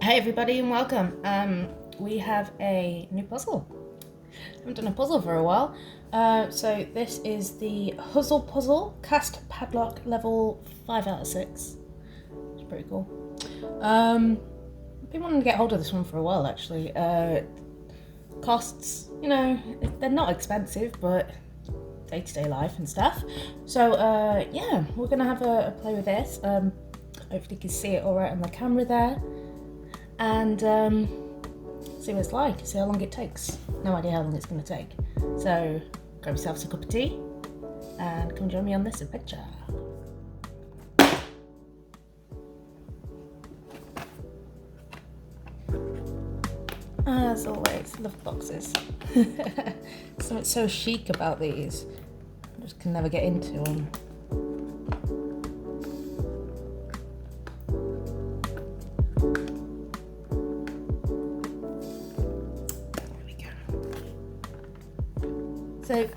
Hey everybody and welcome. We have a new puzzle. I haven't done a puzzle for a while. So this is the Huzzle puzzle, cast padlock level 5 out of 6. It's pretty cool. I've been wanting to get hold of this one for a while actually. Costs, you know, they're not expensive, but day-to-day life and stuff. So yeah, we're gonna have a play with this. Hopefully you can see it alright on the camera there. And see what it's like, see how long it takes. No idea how long it's going to take. So grab yourself a cup of tea and come join me on this adventure. As always, love boxes. Something so chic about these. I just can never get into them. So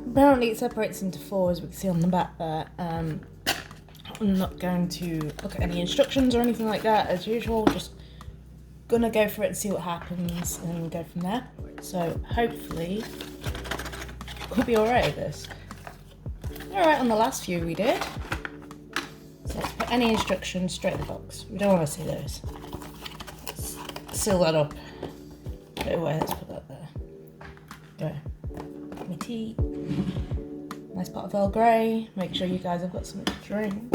apparently it separates into 4, as we can see on the back there. I'm not going to look at any instructions or anything like that as usual, just gonna go for it and see what happens and go from there. So hopefully we'll be alright at this. Alright on the last few we did. So let's put any instructions straight in the box. We don't want to see those. Let's seal that up. Put it away, let's put that there. Go. My tea, nice pot of Earl Grey, make sure you guys have got something to drink.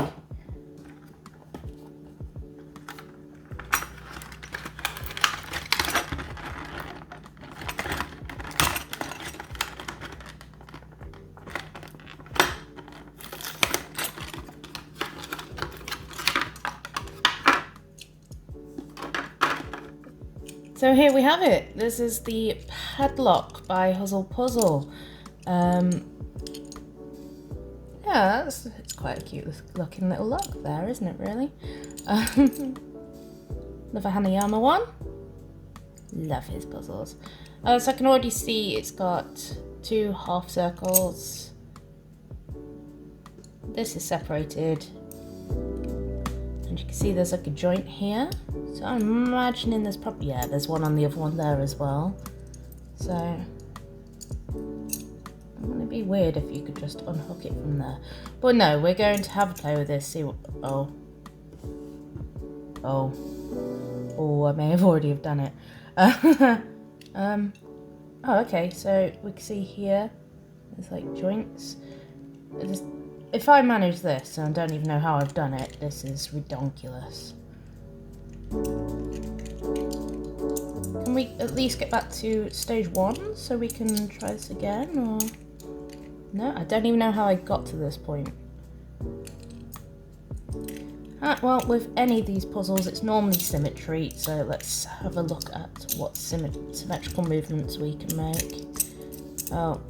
So here we have it. This is the Padlock by Huzzle Puzzle. Yeah, it's quite a cute looking little lock there, isn't it really? Another Hanayama one. Love his puzzles. So I can already see it's got 2 half circles. This is separated. And you can see there's like a joint here. So I'm imagining there's probably, yeah, there's one on the other one there as well. So, wouldn't it be weird if you could just unhook it from there? But no, we're going to have a play with this, see what, oh, I may have already have done it. Oh, okay, so we can see here, there's like joints. If I manage this, and I don't even know how I've done it, this is redonkulous. Can we at least get back to stage 1 so we can try this again, or no? I don't even know how I got to this point. Well, with any of these puzzles it's normally symmetry, so let's have a look at what symmetrical movements we can make. Oh,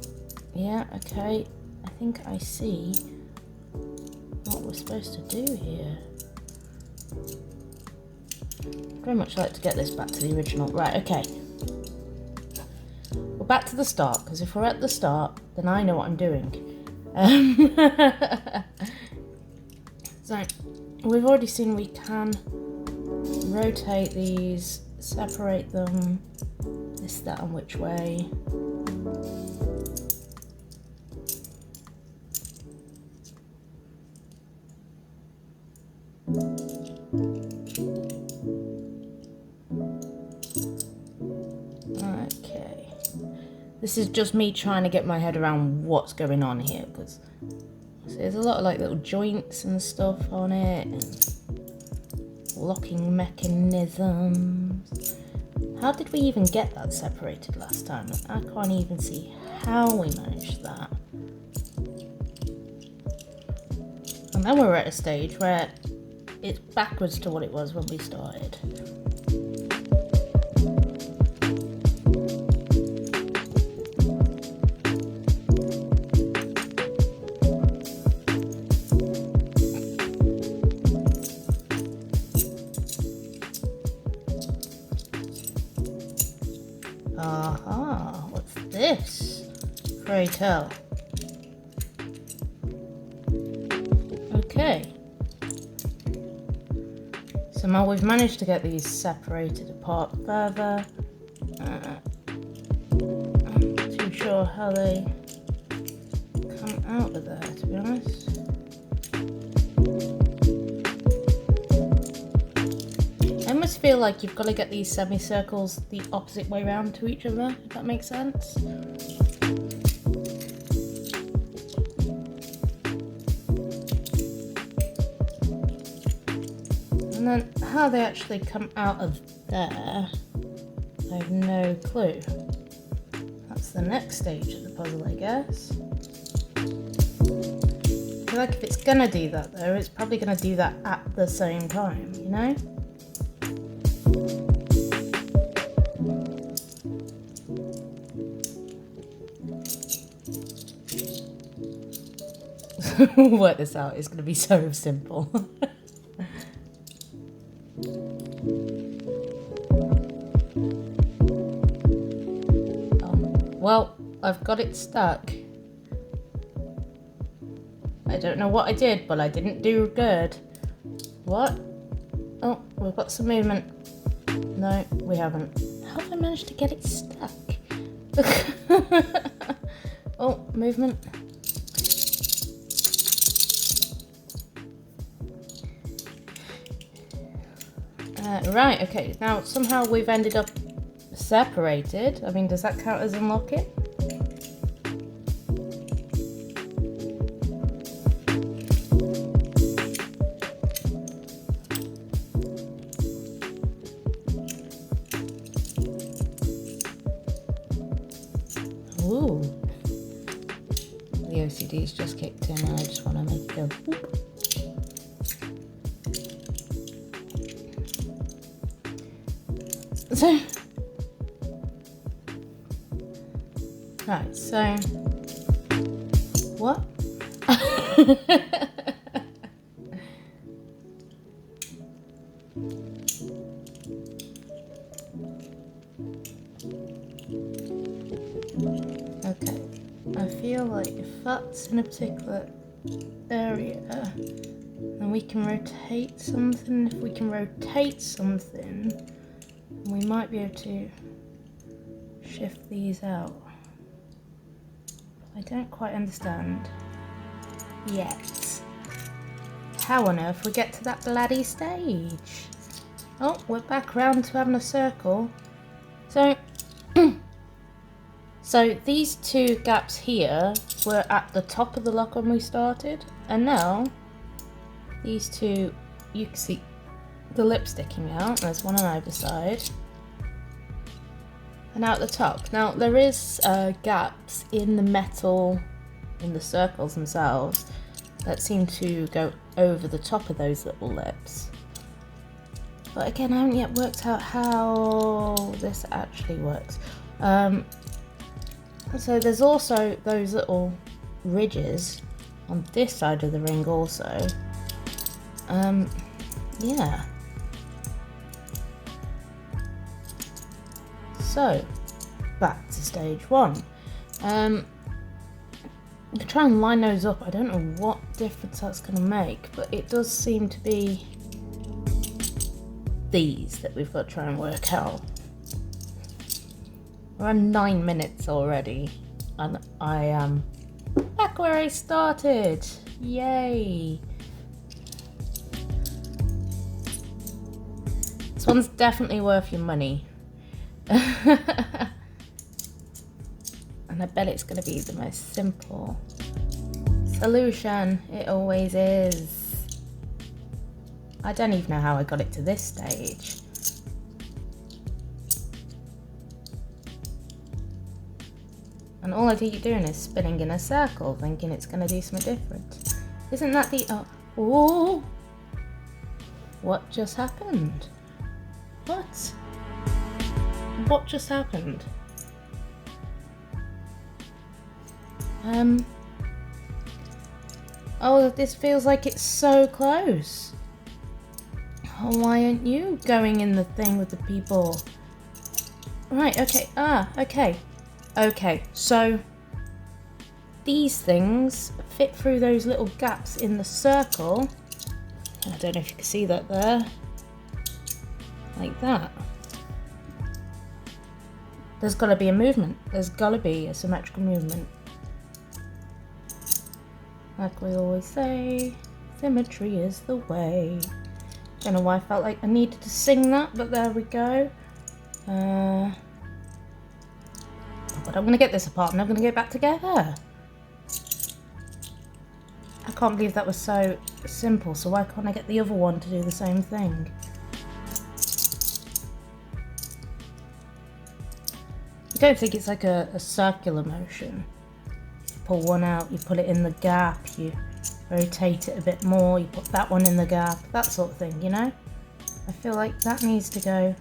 yeah, okay, I think I see what we're supposed to do here. Very much like to get this back to the original. Right, okay. We're back to the start, because if we're at the start, then I know what I'm doing. So, we've already seen we can rotate these, separate them, this, that, and which way. Okay, this is just me trying to get my head around what's going on here, because there's a lot of like little joints and stuff on it, and locking mechanisms. How did we even get that separated last time? I can't even see how we managed that. And then we're at a stage where it's backwards to what it was when we started. Aha, what's this? Pray tell. Okay. Somehow we've managed to get these separated apart further. I'm not too sure how they come out of there, to be honest. I almost feel like you've got to get these semicircles the opposite way round to each other, if that makes sense. And then how they actually come out of there, I have no clue. That's the next stage of the puzzle, I guess. I feel like if it's gonna do that though, it's probably gonna do that at the same time, you know? Work this out, it's gonna be so simple. Well, I've got it stuck. I don't know what I did, but I didn't do good. What? Oh, we've got some movement. No, we haven't. How have I managed to get it stuck? Oh, movement. Right, okay. Now, somehow we've ended up separated. I mean, does that count as unlocking? Ooh. The OCD's just kicked in and I just want to make it go whoop. So, right, so, what? Okay, I feel like if that's in a particular area, then we can rotate something. If we can rotate something, we might be able to shift these out. I don't quite understand yet how on earth we get to that bloody stage. Oh, we're back round to having a circle. So, so these two gaps here were at the top of the lock when we started, and now these two, you can see the lip sticking out. There's one on either side. And out the top. Now there is gaps in the metal, in the circles themselves, that seem to go over the top of those little lips. But again, I haven't yet worked out how this actually works. So there's also those little ridges on this side of the ring also. Yeah. So, back to stage one. I can try and line those up. I don't know what difference that's going to make, but it does seem to be these that we've got to try and work out. We're on 9 minutes already, and I am back where I started. Yay! This one's definitely worth your money. And I bet it's going to be the most simple solution. It always is. I don't even know how I got it to this stage. And all I keep doing is spinning in a circle, thinking it's going to do something different. Isn't that the... Oh! What just happened? What? What just happened? Oh, this feels like it's so close. Oh, why aren't you going in the thing with the people? Right, okay, okay. Okay, so these things fit through those little gaps in the circle. I don't know if you can see that there. like that. There's got to be a movement. There's got to be a symmetrical movement. Like we always say, symmetry is the way. Don't know why I felt like I needed to sing that, but there we go. But I'm going to get this apart and I'm going to get back together. I can't believe that was so simple, so why can't I get the other one to do the same thing? You don't think it's like a circular motion. You pull one out, you put it in the gap, you rotate it a bit more, you put that one in the gap, that sort of thing, you know? I feel like that needs to go.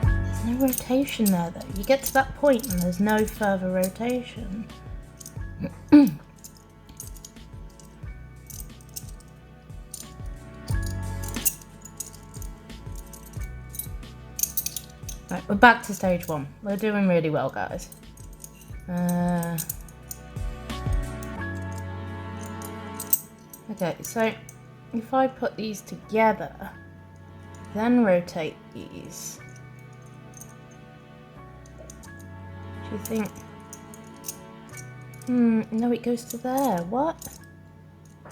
There's no rotation there though. You get to that point and there's no further rotation. Right, we're back to stage one. We're doing really well, guys. Okay, so if I put these together, then rotate these, do you think? No, it goes to there. What?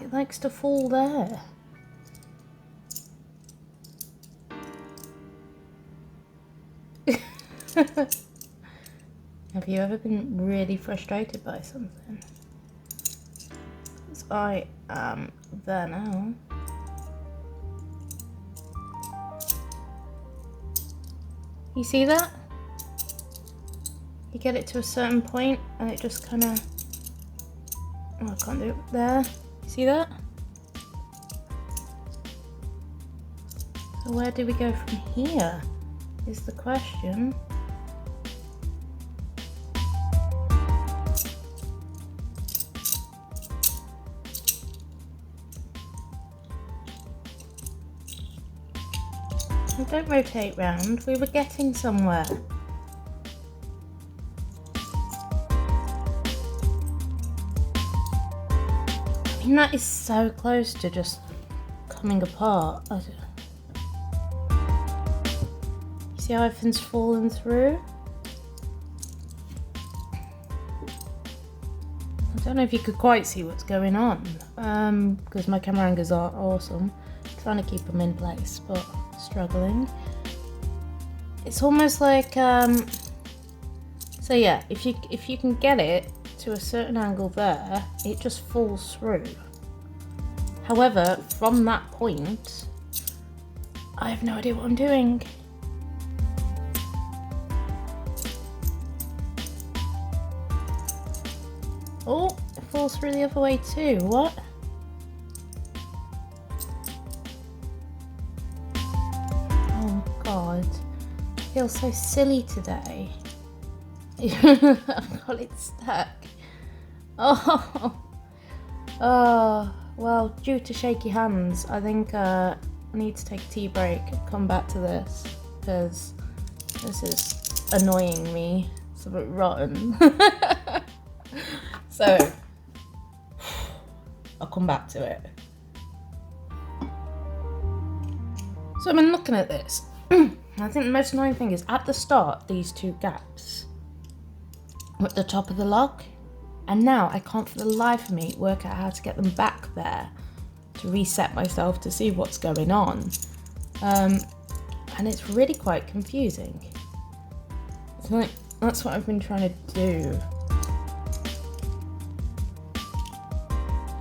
It likes to fall there. Have you ever been really frustrated by something? Because I am there now. You see that? You get it to a certain point and it just kind of... Oh, I can't do it there. You see that? So where do we go from here? Is the question. We don't rotate round, we were getting somewhere. I mean, that is so close to just coming apart. See how everything's fallen through? I don't know if you could quite see what's going on, because my camera angles are awesome. I'm trying to keep them in place, but struggling. It's almost like, so yeah, if you can get it to a certain angle there, it just falls through. However, from that point, I have no idea what I'm doing. Oh, it falls through the other way too. What? Oh God. I feel so silly today. I've got it stuck. Oh. Oh. Well, due to shaky hands, I think I need to take a tea break and come back to this, because this is annoying me. It's a bit rotten. So, I'll come back to it. So I've been looking at this. I think the most annoying thing is at the start, these two gaps were at the top of the lock. And now I can't for the life of me work out how to get them back there to reset myself to see what's going on. And it's really quite confusing. So like, that's what I've been trying to do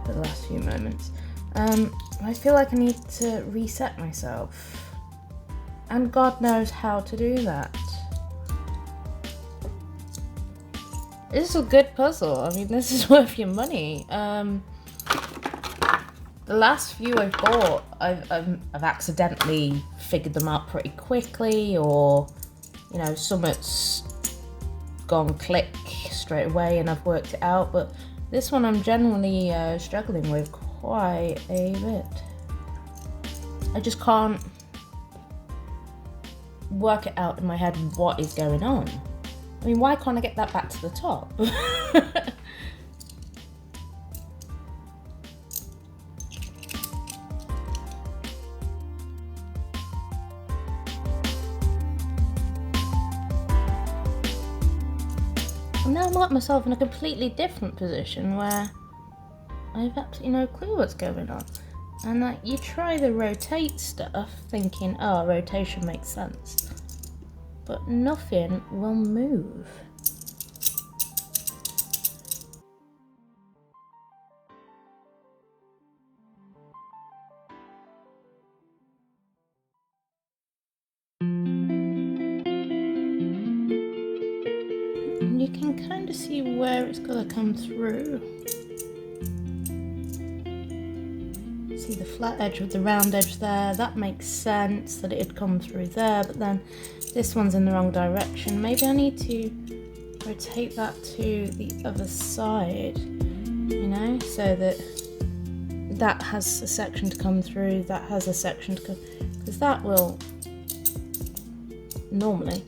for the last few moments. I feel like I need to reset myself. And God knows how to do that. This is a good puzzle. I mean, this is worth your money. The last few I've bought, I've accidentally figured them out pretty quickly, or, you know, something's gone click straight away and I've worked it out. But this one I'm generally struggling with quite a bit. I just can't work it out in my head what is going on. I mean, why can't I get that back to the top? now I'm at myself in a completely different position where I have absolutely no clue what's going on. And like, you try the rotate stuff thinking, oh, rotation makes sense. But nothing will move. And you can kind of see where it's got to come through. See the flat edge with the round edge there, that makes sense that it'd come through there, but then this one's in the wrong direction. Maybe I need to rotate that to the other side, you know, so that that has a section to come through, that has a section to come, because that will normally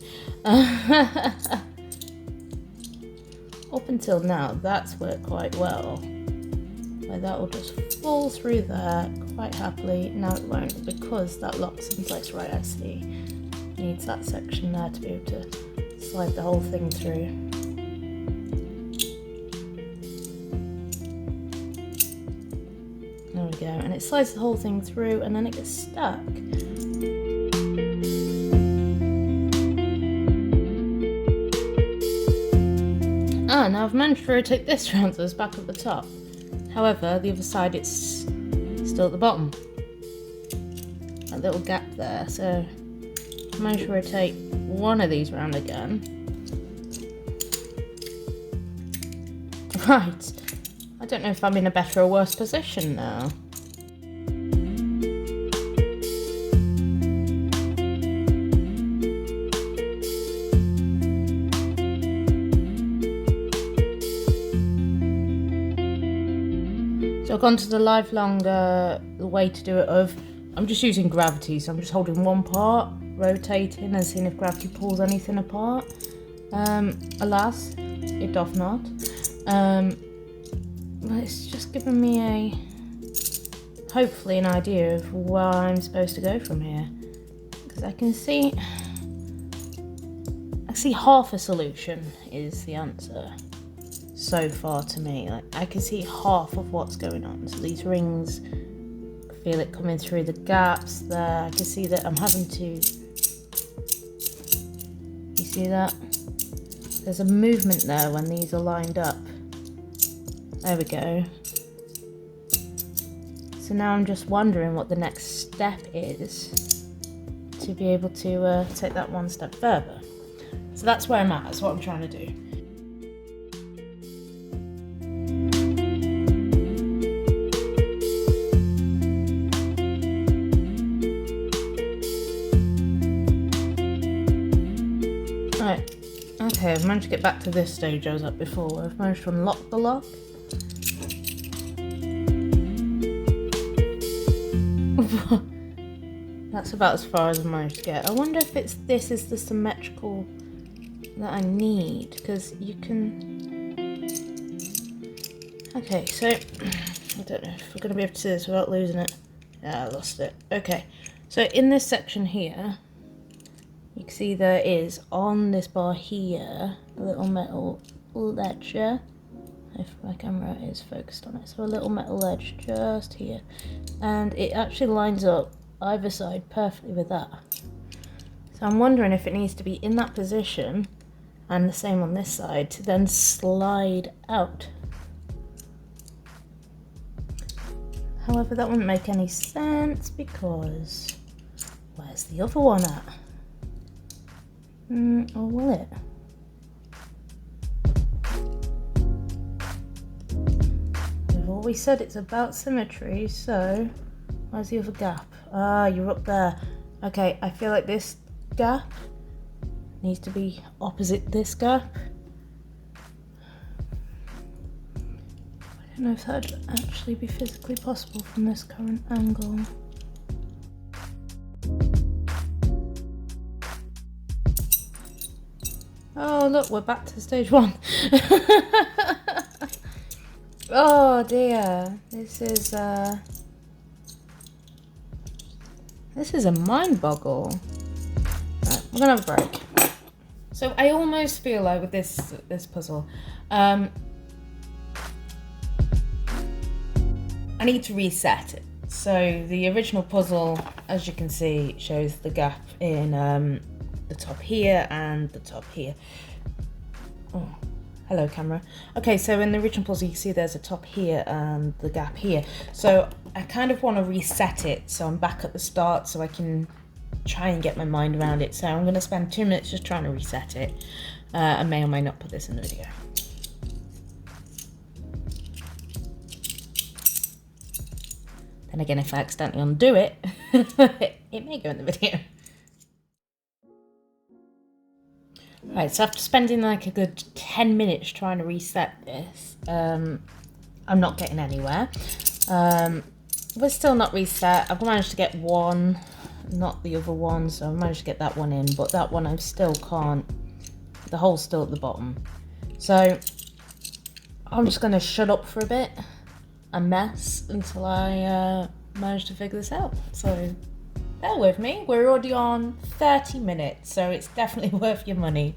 up until now that's worked quite well, where that will just fall through there quite happily. Now it won't, because that locks in place. Right, I see. Needs that section there to be able to slide the whole thing through. There we go, and it slides the whole thing through and then it gets stuck. Ah, now I've managed to rotate this round so it's back at the top. However, the other side it's still at the bottom. That little gap there, so I managed to rotate one of these round again. Right, I don't know if I'm in a better or worse position now. So I've gone to the lifelong way to do it of, I'm just using gravity, so I'm just holding one part, rotating and seeing if gravity pulls anything apart. Alas, it doth not. But it's just given me hopefully an idea of where I'm supposed to go from here. Because I see half a solution is the answer. So far to me, like I can see half of what's going on. So these rings, I feel it coming through the gaps there. I can see that I'm having to, you see that? There's a movement there when these are lined up. There we go. So now I'm just wondering what the next step is to be able to take that one step further. So that's where I'm at, that's what I'm trying to do. Right, okay, I've managed to get back to this stage I was at before. I've managed to unlock the lock. That's about as far as I've managed to get. I wonder if this is the symmetrical that I need, because you can... Okay, so I don't know if we're going to be able to do this without losing it. Yeah, I lost it. Okay, so in this section here, you can see there is, on this bar here, a little metal ledge, if my camera is focused on it. So a little metal ledge just here. And it actually lines up either side perfectly with that. So I'm wondering if it needs to be in that position, and the same on this side, to then slide out. However, that wouldn't make any sense because where's the other one at? Or will it? We've always said it's about symmetry, so where's the other gap? Ah, you're up there. Okay, I feel like this gap needs to be opposite this gap. I don't know if that'd actually be physically possible from this current angle. Oh look, we're back to stage one. Oh dear, this is a mind boggle. Right, we're gonna have a break. So I almost feel like with this puzzle, I need to reset it. So the original puzzle, as you can see, shows the gap in the top here and the top here. Oh, hello camera. Okay, so in the original puzzle you see there's a top here and the gap here. So I kind of want to reset it so I'm back at the start so I can try and get my mind around it. So I'm going to spend 2 minutes just trying to reset it. I may or may not put this in the video. Then again, if I accidentally undo it, it may go in the video. Right, so after spending like a good 10 minutes trying to reset this, I'm not getting anywhere. We're still not reset. I've managed to get one, not the other one, so I've managed to get that one in, but that one I still can't. The hole's still at the bottom. So I'm just going to shut up for a bit and mess until I manage to figure this out. So bear with me. We're already on 30 minutes, so it's definitely worth your money.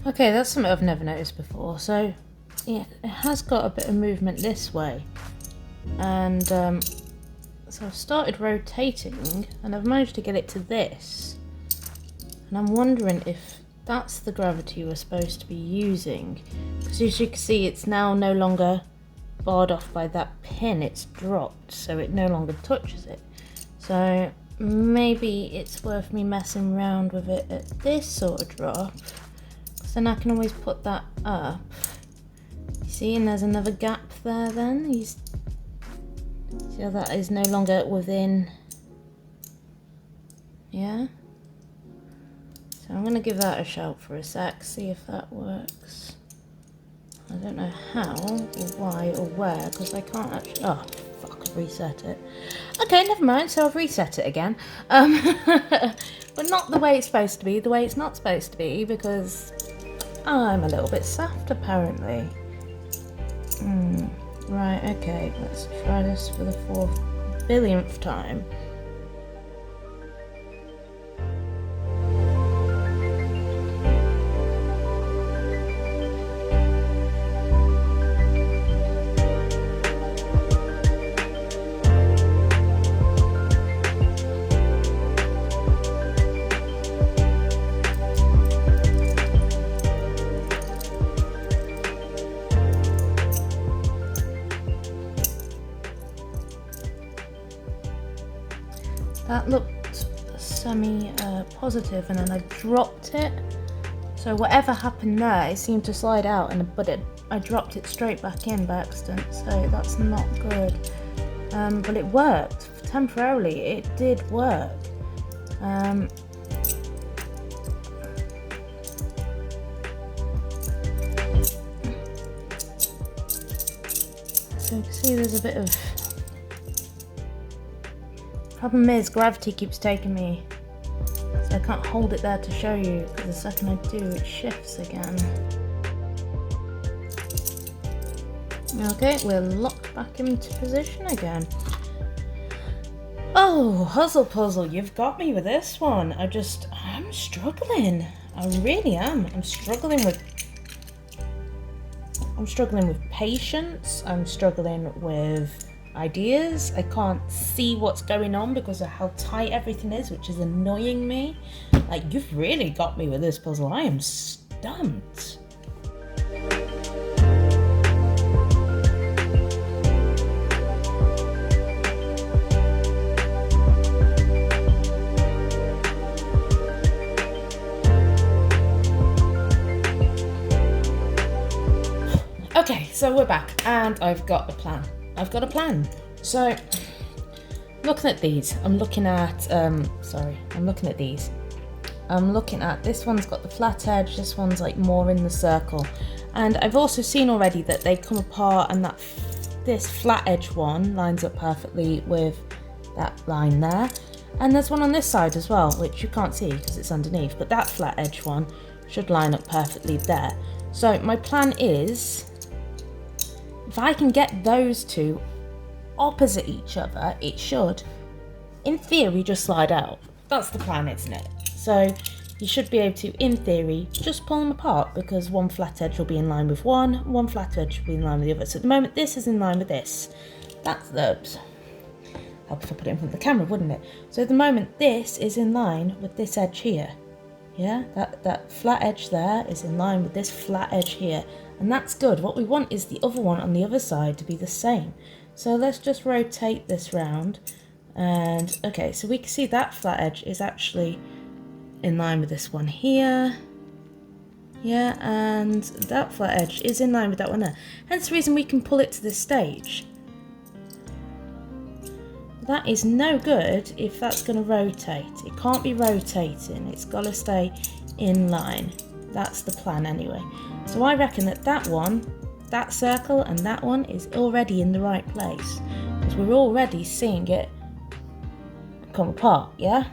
Okay, that's something I've never noticed before. So yeah, it has got a bit of movement this way, and so I've started rotating and I've managed to get it to this, and I'm wondering if that's the gravity we're supposed to be using, because as you can see it's now no longer barred off by that pin, it's dropped, so it no longer touches it. So maybe it's worth me messing around with it at this sort of drop. Then I can always put that up. You see, and there's another gap there then. See how that is no longer within. Yeah. So I'm going to give that a shout for a sec, see if that works. I don't know how, or why, or where, because I can't actually. Oh, fuck, I've reset it. Okay, never mind, so I've reset it again. But not the way it's supposed to be, the way it's not supposed to be, because I'm a little bit soft apparently. Right, okay, let's try this for the 4th billionth time. That looked semi-positive, and then I dropped it. So whatever happened there, it seemed to slide out, but I dropped it straight back in by accident. So that's not good. But it worked temporarily. It did work. So you can see there's a bit of. Problem is, gravity keeps taking me, so I can't hold it there to show you, because the second I do, it shifts again. Okay, we're locked back into position again. Oh, Huzzle Puzzle, you've got me with this one. I'm struggling. I really am. I'm struggling with patience. I'm struggling with ideas. I can't see what's going on because of how tight everything is, which is annoying me. Like, you've really got me with this puzzle. I am stumped. Okay, so we're back and I've got a plan. So looking at these. I'm looking at, these. I'm looking at, this one's got the flat edge, this one's like more in the circle. And I've also seen already that they come apart, and that this flat edge one lines up perfectly with that line there. And there's one on this side as well, which you can't see because it's underneath, but that flat edge one should line up perfectly there. So my plan is, if I can get those two opposite each other, it should, in theory, just slide out. That's the plan, isn't it? So you should be able to, in theory, just pull them apart, because one flat edge will be in line with one flat edge will be in line with the other. So at the moment, this is in line with this. That's the... help if I put it in front of the camera, wouldn't it? So at the moment, this is in line with this edge here. Yeah, that flat edge there is in line with this flat edge here. And that's good. What we want is the other one on the other side to be the same. So let's just rotate this round. And okay, so we can see that flat edge is actually in line with this one here. Yeah, and that flat edge is in line with that one there. Hence the reason we can pull it to this stage. That is no good if that's going to rotate. It can't be rotating. It's got to stay in line. That's the plan anyway. So I reckon that that one, that circle and that one is already in the right place, because we're already seeing it come apart, yeah?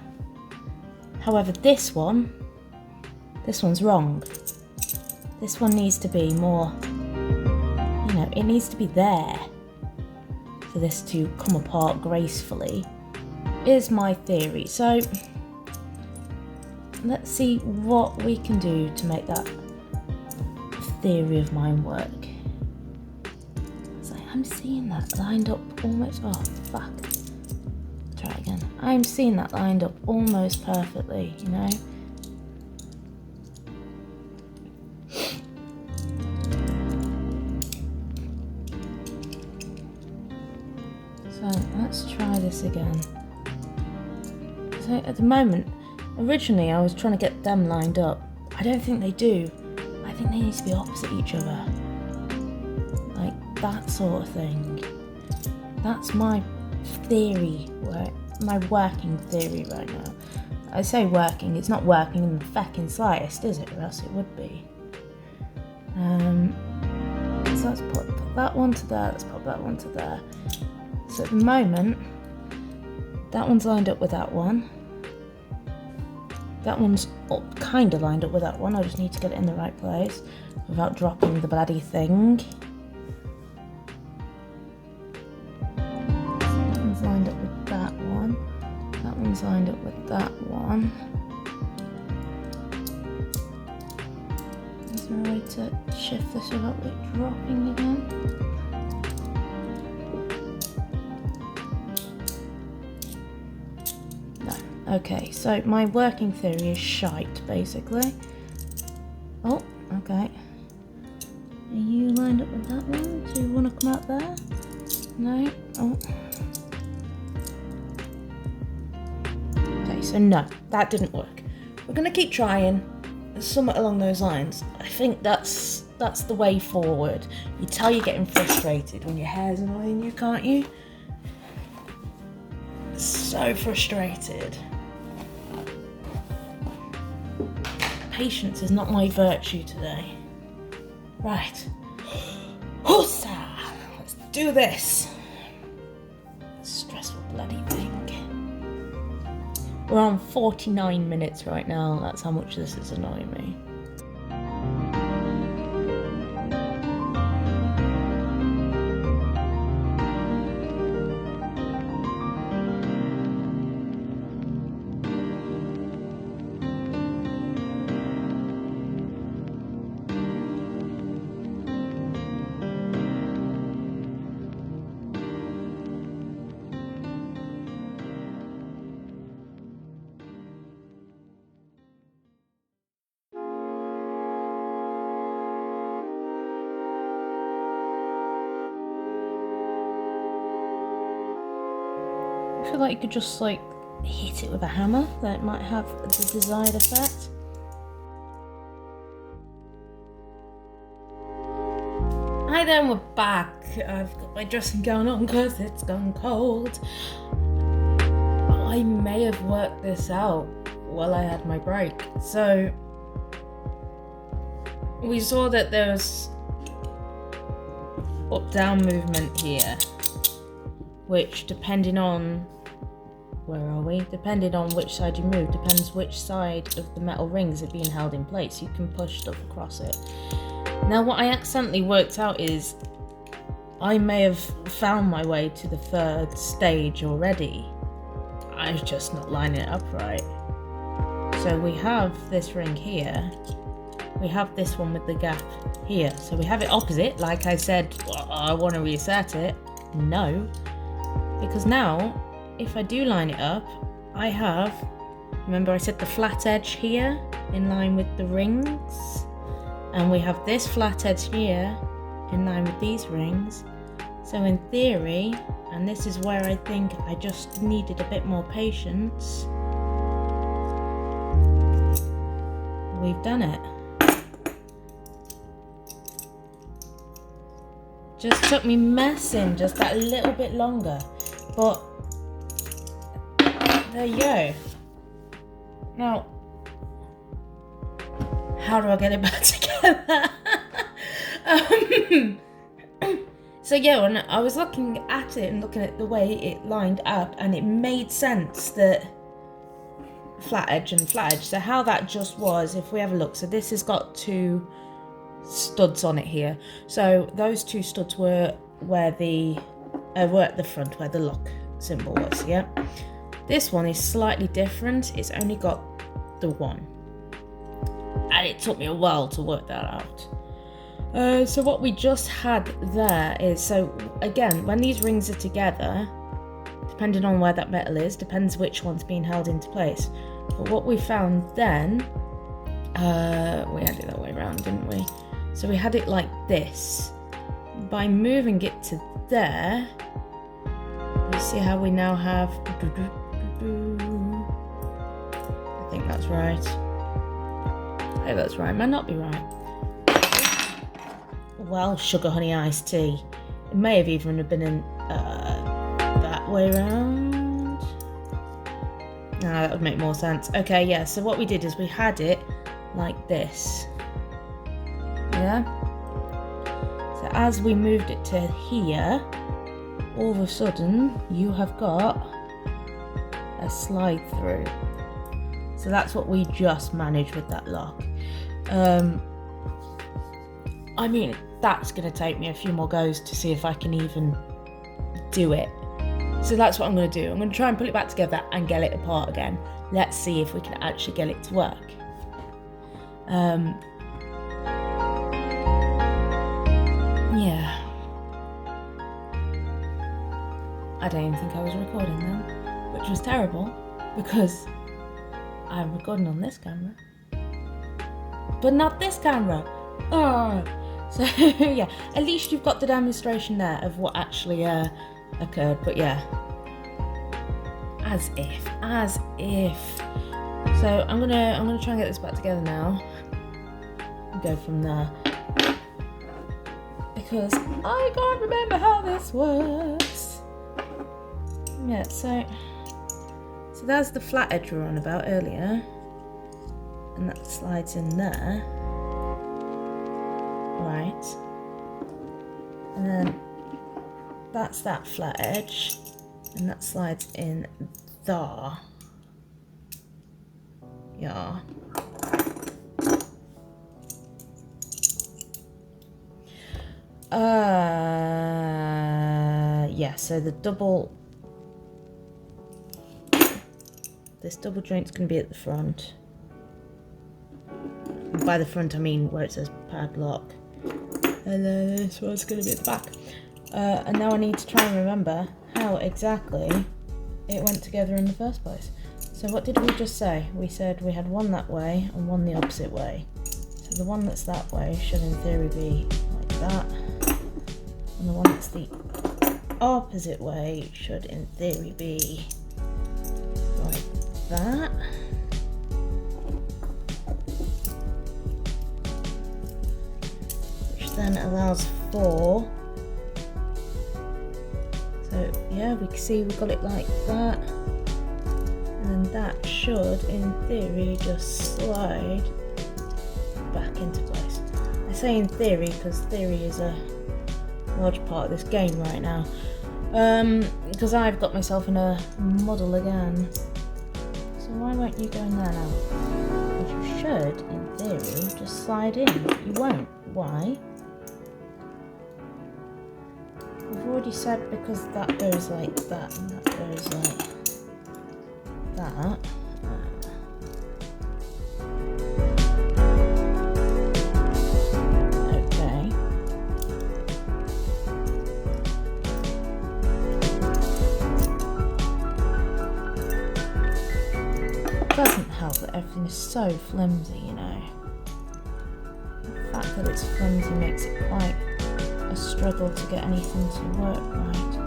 However, this one's wrong. This one needs to be more, you know, it needs to be there for this to come apart gracefully, is my theory. So let's see what we can do to make that theory of mine work. So I'm seeing that lined up almost, oh fuck, try it again. I'm seeing that lined up almost perfectly, you know. So let's try this again. So at the moment, originally I was trying to get them lined up. I don't think they do. I think they need to be opposite each other. Like that sort of thing. That's my theory, my working theory right now. I say working, it's not working in the feckin' slightest, is it? Or else it would be. So let's put that one to there, let's put that one to there. So at the moment, that one's lined up with that one. That one's kind of lined up with that one. I just need to get it in the right place without dropping the bloody thing. That one's lined up with that one. That one's lined up with that one. Is there a way to shift this without it dropping again? Okay, so my working theory is shite, basically. Oh, okay. Are you lined up with that one? Do you want to come out there? No? Oh. Okay, so no, that didn't work. We're going to keep trying. Somewhat along those lines. I think that's the way forward. You tell you're getting frustrated when your hair's annoying you, can't you? So frustrated. Patience is not my virtue today. Right. Huzzle! Let's do this. Stressful bloody thing. We're on 49 minutes right now. That's how much this is annoying me. I feel like you could just like hit it with a hammer, that might have the desired effect. Hi there, we're back. I've got my dressing gown on because it's gone cold. I may have worked this out while I had my break. So we saw that there's up-down movement here, which depending on depending on which side you move, depends which side of the metal rings are being held in place. You can push stuff across it. Now what I accidentally worked out is I may have found my way to the third stage already. I was just not lining it up right. So we have this ring here. We have this one with the gap here. So we have it opposite. Like I said, I want to reset it. No. Because now, if I do line it up, I have, remember I said the flat edge here in line with the rings? And we have this flat edge here in line with these rings. So in theory, and this is where I think I just needed a bit more patience, we've done it. Just took me messing just that little bit longer, but there you go. Now, how do I get it back together? So yeah, when I was looking at it and looking at the way it lined up, and it made sense that flat edge and flat edge. So how that just was, if we have a look, so this has got two studs on it here. So those two studs were where were at the front where the lock symbol was. Yeah. This one is slightly different. It's only got the one, and it took me a while to work that out. So what we just had there is, so again, when these rings are together, depending on where that metal is, depends which one's being held into place. But what we found then, we had it that way around, didn't we? So we had it like this. By moving it to there, you see how we now have, I think that's right. I hope that's right, might not be right. Well, sugar honey iced tea. It may have even been in that way around. No, that would make more sense. Okay, yeah, so what we did is we had it like this. Yeah? So as we moved it to here, all of a sudden you have got a slide through. So that's what we just managed with that lock. I mean, that's going to take me a few more goes to see if I can even do it. So that's what I'm going to do. I'm going to try and put it back together and get it apart again. Let's see if we can actually get it to work. Yeah. I don't even think I was recording then, which was terrible because I'm recording on this camera, but not this camera. Oh. So yeah, at least you've got the demonstration there of what actually occurred. But yeah, as if. So I'm gonna try and get this back together now and go from there, because I can't remember how this works. Yeah, so that's the flat edge we were on about earlier, and that slides in there. Right, and then that's that flat edge, and that slides in there. Yeah. Yeah, so this double joint's going to be at the front. And by the front I mean where it says padlock. And then this one's going to be at the back. And now I need to try and remember how exactly it went together in the first place. So what did we just say? We said we had one that way and one the opposite way. So the one that's that way should in theory be like that. And the one that's the opposite way should in theory be like that. Then allows for, so yeah, we can see we got it like that, then that should, in theory, just slide back into place. I say in theory because theory is a large part of this game right now. Because I've got myself in a muddle again. So why won't you go in there now? Because you should, in theory, just slide in. You won't. Why? I've already said because that goes like that and that goes like that. Okay. It doesn't help that everything is so flimsy, you know. The fact that it's flimsy makes it quite a struggle to get anything to work right.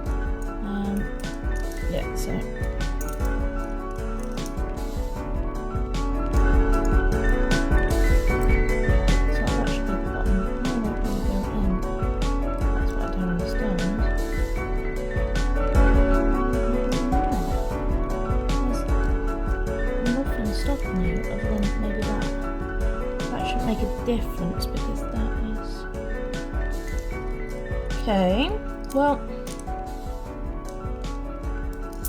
Yeah, so that should be the bottom. Why won't we go in? That's what I don't understand. There's nothing stopping you other than maybe that should make a difference because that is okay. Well,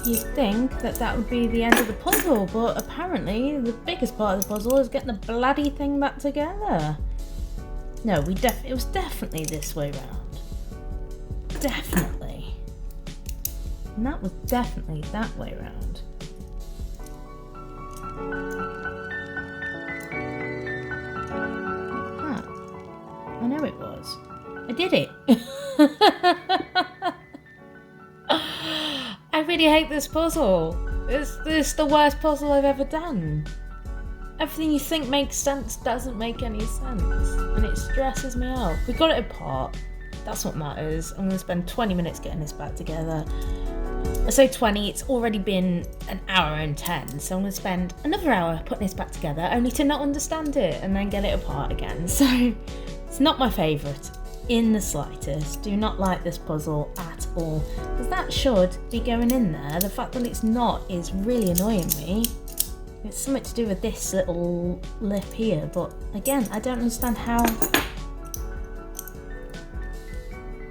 you'd think that would be the end of the puzzle, but apparently the biggest part of the puzzle is getting the bloody thing back together. No, it was definitely this way round. Definitely. And that was definitely that way round. Huh. I know it was. I did it. I really hate this puzzle. This is the worst puzzle I've ever done. Everything you think makes sense doesn't make any sense, and it stresses me out. We got it apart. That's what matters. I'm going to spend 20 minutes getting this back together. I say 20, it's already been an hour and 10, so I'm going to spend another hour putting this back together, only to not understand it and then get it apart again. So it's not my favourite. In the slightest. Do not like this puzzle at all, because that should be going in there. The fact that it's not is really annoying me. It's something to do with this little lip here, but again, I don't understand how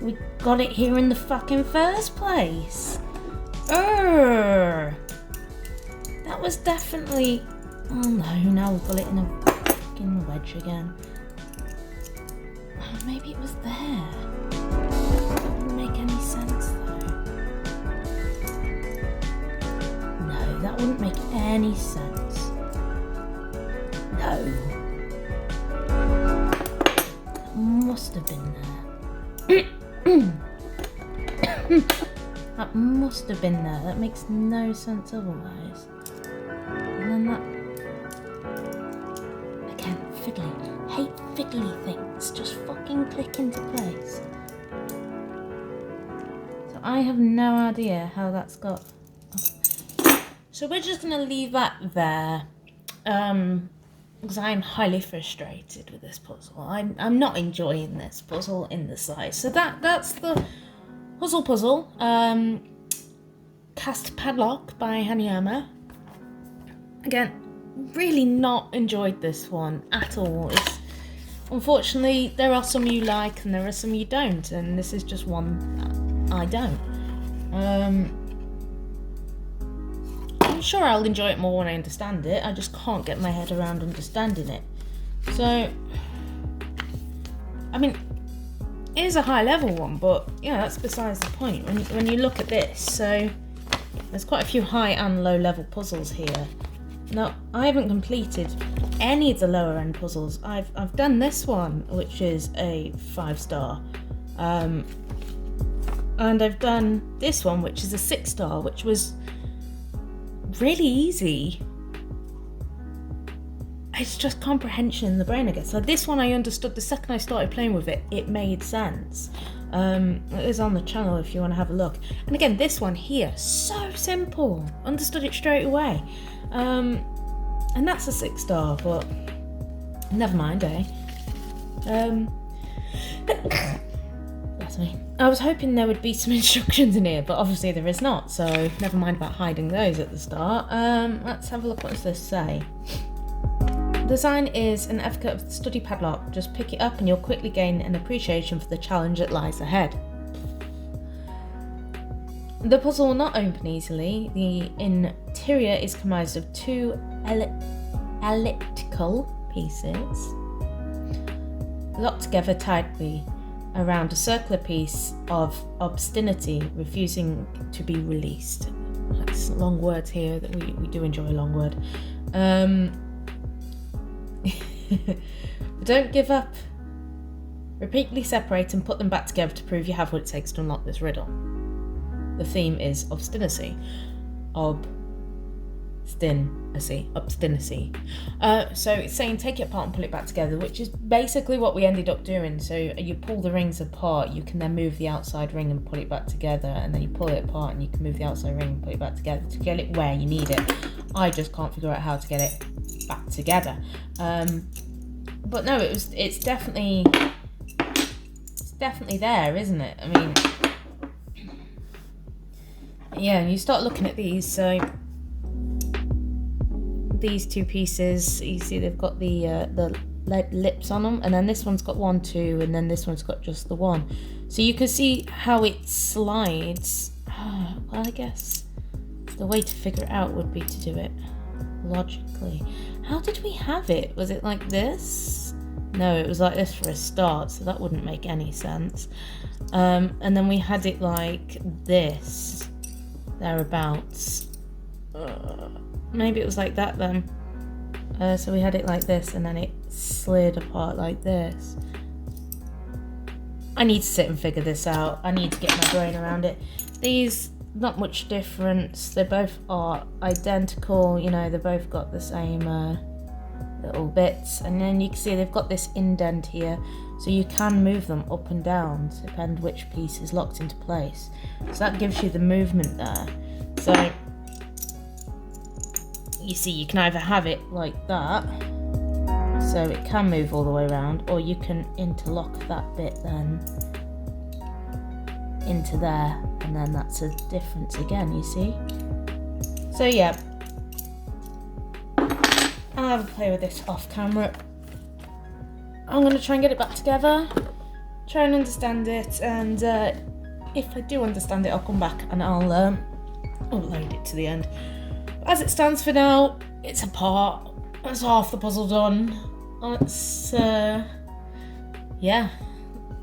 we got it here in the fucking first place. That was definitely... oh no, now we've got it in a fucking wedge again. Maybe it was there. That wouldn't make any sense though. No, that wouldn't make any sense. No. That must have been there. That must have been there. That makes no sense otherwise. And then that... again, fiddly. Hate fiddly things. Just fucking click into place. So I have no idea how that's got... So we're just going to leave that there. Because I'm highly frustrated with this puzzle. I'm not enjoying this puzzle in the slice. So that's the Huzzle puzzle. Cast Padlock by Hanayama. Again, really not enjoyed this one at all. Unfortunately, there are some you like and there are some you don't, and this is just one I don't. I'm sure I'll enjoy it more when I understand it. I just can't get my head around understanding it. So, I mean, it is a high level one, but yeah, that's besides the point. When you look at this, so there's quite a few high and low level puzzles here. Now, I haven't completed any of the lower end puzzles. I've done this one, which is a 5-star. And I've done this one, which is a 6-star, which was really easy. It's just comprehension in the brain, I guess. So this one I understood the second I started playing with it. It made sense. It is on the channel if you want to have a look. And again, this one here, so simple. Understood it straight away. And that's a 6-star, but never mind, eh? Bless So I was hoping there would be some instructions in here, but obviously there is not, so never mind about hiding those at the start. Let's have a look. What does this say? Design is an advocate of the study padlock. Just pick it up and you'll quickly gain an appreciation for the challenge that lies ahead. The puzzle will not open easily. The interior is comprised of two elliptical pieces locked together tightly around a circular piece of obstinity refusing to be released. That's long words here, that we do enjoy a long word. Don't give up. Repeatedly separate and put them back together to prove you have what it takes to unlock this riddle. The theme is obstinacy. Obstinacy. So it's saying take it apart and pull it back together, which is basically what we ended up doing. So you pull the rings apart, you can then move the outside ring and pull it back together, and then you pull it apart and you can move the outside ring and put it back together to get it where you need it. I just can't figure out how to get it back together. But no, it's definitely there, isn't it? I mean, yeah, and you start looking at these, so these two pieces, you see they've got the lead lips on them, and then this one's got 1, 2, and then this one's got just the 1. So you can see how it slides. Well, I guess the way to figure it out would be to do it logically. How did we have it? Was it like this? No, it was like this for a start, so that wouldn't make any sense. And then we had it like this, thereabouts. Maybe it was like that then. So we had it like this, and then it slid apart like this. I need to sit and figure this out. I need to get my brain around it. These, not much difference. They both are identical. You know, they both got the same little bits. And then you can see they've got this indent here, so you can move them up and down to depend which piece is locked into place. So that gives you the movement there. So you see, you can either have it like that, so it can move all the way around, or you can interlock that bit then into there, and then that's a difference again, you see. So yeah, I'll have a play with this off camera. I'm going to try and get it back together, try and understand it, and if I do understand it, I'll come back and I'll upload it to the end. As it stands for now, it's apart. That's half the puzzle done. Let's, yeah.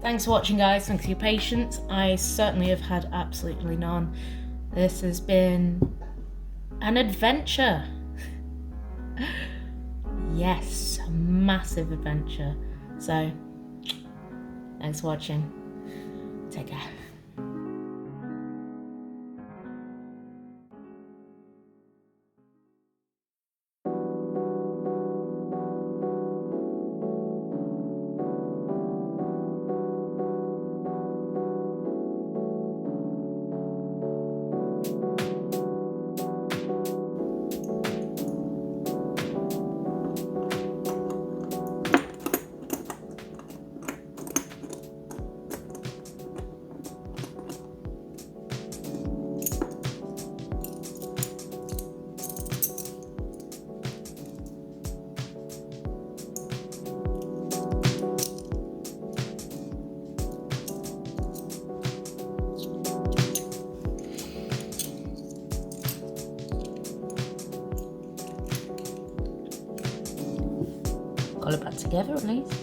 Thanks for watching, guys. Thanks for your patience. I certainly have had absolutely none. This has been an adventure. Yes, a massive adventure. So, thanks for watching. Take care. Got it back together at least.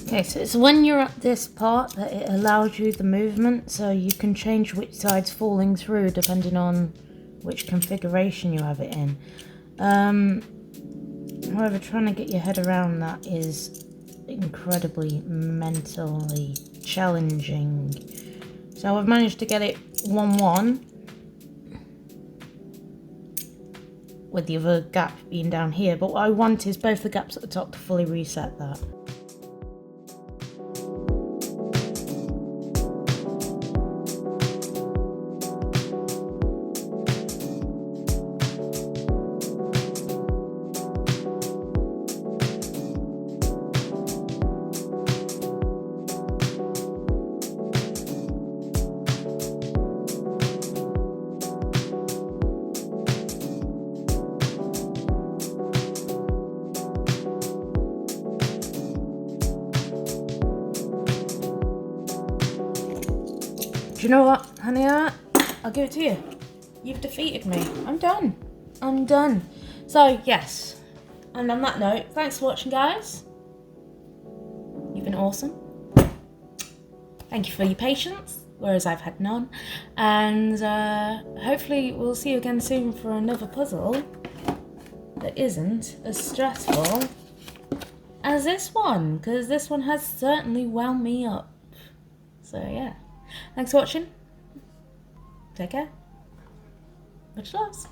Okay, so it's when you're at this part that it allows you the movement, so you can change which side's falling through depending on which configuration you have it in. However, trying to get your head around that is incredibly mentally challenging. So I've managed to get it 1-1. With the other gap being down here. But what I want is both the gaps at the top to fully reset that. Do you know what, Hanayama? I'll give it to you. You've defeated me. I'm done. I'm done. So, yes. And on that note, thanks for watching, guys. You've been awesome. Thank you for your patience, whereas I've had none. And hopefully we'll see you again soon for another puzzle that isn't as stressful as this one, because this one has certainly wound me up. So, yeah. Thanks for watching. Take care. Much love.